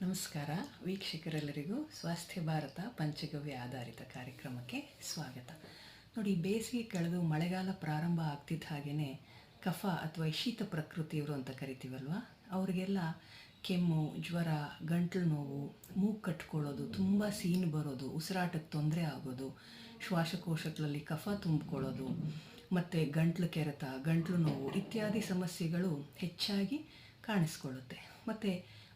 ನಮಸ್ಕಾರ ವೀಕ್ಷಕರೆಲ್ಲರಿಗೂ ಸ್ವಾಸ್ಥ್ಯ ಭಾರತ ಪಂಚಗವ್ಯ ಆಧಾರಿತ ಕಾರ್ಯಕ್ರಮಕ್ಕೆ ಸ್ವಾಗತ. ನೋಡಿ, ಬೇಸಿಗೆ ಕಳೆದು ಮಳೆಗಾಲ ಪ್ರಾರಂಭ ಆಗ್ತಿದ್ದ ಹಾಗೆಯೇ ಕಫ ಅಥವಾ ಶೀತ ಪ್ರಕೃತಿಯವರು ಅಂತ ಕರಿತೀವಲ್ವ, ಅವರಿಗೆಲ್ಲ ಕೆಮ್ಮು, ಜ್ವರ, ಗಂಟಲು ನೋವು, ಮೂಗು ಕಟ್ಕೊಳ್ಳೋದು, ತುಂಬ ಸೀನು ಬರೋದು, ಉಸಿರಾಟಕ್ಕೆ ತೊಂದರೆ ಆಗೋದು, ಶ್ವಾಸಕೋಶಗಳಲ್ಲಿ ಕಫ ತುಂಬಿಕೊಳ್ಳೋದು ಮತ್ತು ಗಂಟಲು ಕೆರೆತ, ಗಂಟಲು ನೋವು ಇತ್ಯಾದಿ ಸಮಸ್ಯೆಗಳು ಹೆಚ್ಚಾಗಿ ಕಾಣಿಸ್ಕೊಳ್ಳುತ್ತೆ. ಮತ್ತು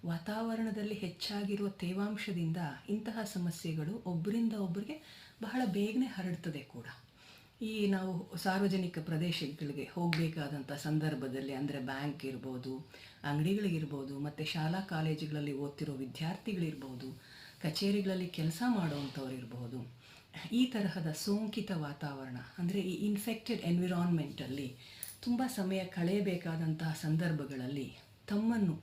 ವಾತಾವರಣದಲ್ಲಿ ಹೆಚ್ಚಾಗಿರುವ ತೇವಾಂಶದಿಂದ ಇಂತಹ ಸಮಸ್ಯೆಗಳು ಒಬ್ಬರಿಂದ ಒಬ್ಬರಿಗೆ ಬಹಳ ಬೇಗನೆ ಹರಡ್ತದೆ ಕೂಡ. ನಾವು ಸಾರ್ವಜನಿಕ ಪ್ರದೇಶಗಳಿಗೆ ಹೋಗಬೇಕಾದಂಥ ಸಂದರ್ಭದಲ್ಲಿ, ಅಂದರೆ ಬ್ಯಾಂಕ್ ಇರ್ಬೋದು, ಅಂಗಡಿಗಳಿಗಿರ್ಬೋದು, ಮತ್ತು ಶಾಲಾ ಕಾಲೇಜುಗಳಲ್ಲಿ ಓದ್ತಿರೋ ವಿದ್ಯಾರ್ಥಿಗಳಿರ್ಬೋದು, ಕಚೇರಿಗಳಲ್ಲಿ ಕೆಲಸ ಮಾಡುವಂಥವ್ರು ಇರ್ಬೋದು, ಈ ತರಹದ ಸೋಂಕಿತ ವಾತಾವರಣ ಅಂದರೆ ಈ ಇನ್ಫೆಕ್ಟೆಡ್ ಎನ್ವಿರಾನ್ಮೆಂಟಲ್ಲಿ ತುಂಬ ಸಮಯ ಕಳೆಯಬೇಕಾದಂತಹ ಸಂದರ್ಭಗಳಲ್ಲಿ ತಮ್ಮನ್ನು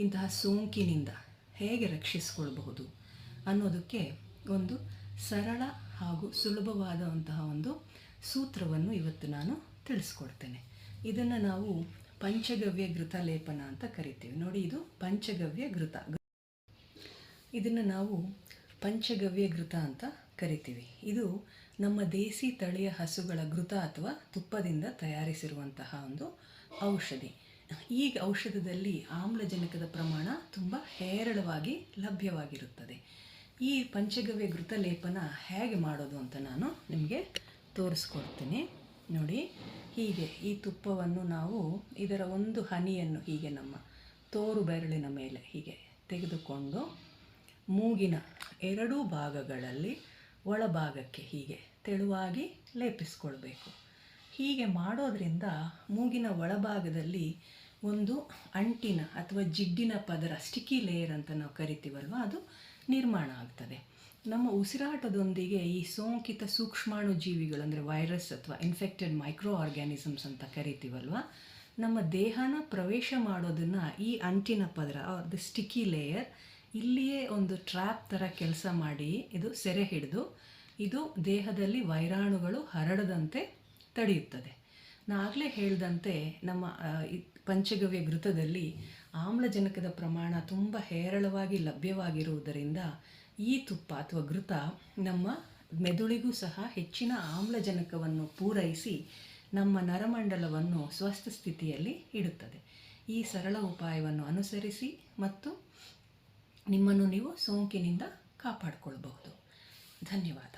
ಇಂತಹ ಸೋಂಕಿನಿಂದ ಹೇಗೆ ರಕ್ಷಿಸಿಕೊಳ್ಬಹುದು ಅನ್ನೋದಕ್ಕೆ ಒಂದು ಸರಳ ಹಾಗೂ ಸುಲಭವಾದಂತಹ ಒಂದು ಸೂತ್ರವನ್ನು ಇವತ್ತು ನಾನು ತಿಳಿಸ್ಕೊಡ್ತೇನೆ. ಇದನ್ನು ನಾವು ಪಂಚಗವ್ಯ ಘೃತ ಲೇಪನ ಅಂತ ಕರಿತೀವಿ. ನೋಡಿ, ಇದು ಪಂಚಗವ್ಯ ಘೃತ. ಇದನ್ನು ನಾವು ಪಂಚಗವ್ಯ ಘೃತ ಅಂತ ಕರಿತೀವಿ. ಇದು ನಮ್ಮ ದೇಸಿ ತಳಿಯ ಹಸುಗಳ ಘೃತ ಅಥವಾ ತುಪ್ಪದಿಂದ ತಯಾರಿಸಿರುವಂತಹ ಒಂದು ಔಷಧಿ. ಈ ಔಷಧದಲ್ಲಿ ಆಮ್ಲಜನಕದ ಪ್ರಮಾಣ ತುಂಬ ಹೇರಳವಾಗಿ ಲಭ್ಯವಾಗಿರುತ್ತದೆ. ಈ ಪಂಚಗವ್ಯ ಘೃತ ಲೇಪನ ಹೇಗೆ ಮಾಡೋದು ಅಂತ ನಾನು ನಿಮಗೆ ತೋರಿಸ್ಕೊಡ್ತೀನಿ. ನೋಡಿ, ಹೀಗೆ ಈ ತುಪ್ಪವನ್ನು ನಾವು ಇದರ ಒಂದು ಹನಿಯನ್ನು ಹೀಗೆ ನಮ್ಮ ತೋರು ಬೆರಳಿನ ಮೇಲೆ ಹೀಗೆ ತೆಗೆದುಕೊಂಡು ಮೂಗಿನ ಎರಡೂ ಭಾಗಗಳಲ್ಲಿ ಒಳಭಾಗಕ್ಕೆ ಹೀಗೆ ತೆಳುವಾಗಿ ಲೇಪಿಸ್ಕೊಳ್ಬೇಕು. ಹೀಗೆ ಮಾಡೋದ್ರಿಂದ ಮೂಗಿನ ಒಳಭಾಗದಲ್ಲಿ ಒಂದು ಅಂಟಿನ ಅಥವಾ ಜಿಡ್ಡಿನ ಪದರ, ಸ್ಟಿಕ್ಕಿ ಲೇಯರ್ ಅಂತ ನಾವು ಕರಿತೀವಲ್ವ, ಅದು ನಿರ್ಮಾಣ ಆಗ್ತದೆ. ನಮ್ಮ ಉಸಿರಾಟದೊಂದಿಗೆ ಈ ಸೋಂಕಿತ ಸೂಕ್ಷ್ಮಾಣು ಜೀವಿಗಳು, ಅಂದರೆ ವೈರಸ್ ಅಥವಾ ಇನ್ಫೆಕ್ಟೆಡ್ ಮೈಕ್ರೋ ಆರ್ಗ್ಯಾನಿಸಮ್ಸ್ ಅಂತ ಕರಿತೀವಲ್ವ, ನಮ್ಮ ದೇಹನ ಪ್ರವೇಶ ಮಾಡೋದನ್ನು ಈ ಅಂಟಿನ ಪದರ ದ ಸ್ಟಿಕ್ಕಿ ಲೇಯರ್ ಇಲ್ಲಿಯೇ ಒಂದು ಟ್ರ್ಯಾಪ್ ಥರ ಕೆಲಸ ಮಾಡಿ ಇದು ಸೆರೆ ಹಿಡಿದು ಇದು ದೇಹದಲ್ಲಿ ವೈರಾಣುಗಳು ಹರಡದಂತೆ ತಡೆಯುತ್ತದೆ. ನಾಗಲೇ ಹೇಳಿದಂತೆ ನಮ್ಮ ಪಂಚಗವ್ಯ ಘೃತದಲ್ಲಿ ಆಮ್ಲಜನಕದ ಪ್ರಮಾಣ ತುಂಬ ಹೇರಳವಾಗಿ ಲಭ್ಯವಾಗಿರುವುದರಿಂದ ಈ ತುಪ್ಪ ಅಥವಾ ಘೃತ ನಮ್ಮ ಮೆದುಳಿಗೂ ಸಹ ಹೆಚ್ಚಿನ ಆಮ್ಲಜನಕವನ್ನು ಪೂರೈಸಿ ನಮ್ಮ ನರಮಂಡಲವನ್ನು ಸ್ವಸ್ಥ ಸ್ಥಿತಿಯಲ್ಲಿ ಇಡುತ್ತದೆ. ಈ ಸರಳ ಉಪಾಯವನ್ನು ಅನುಸರಿಸಿ ಮತ್ತು ನಿಮ್ಮನ್ನು ನೀವು ಸೋಂಕಿನಿಂದ ಕಾಪಾಡಿಕೊಳ್ಬಹುದು. ಧನ್ಯವಾದ.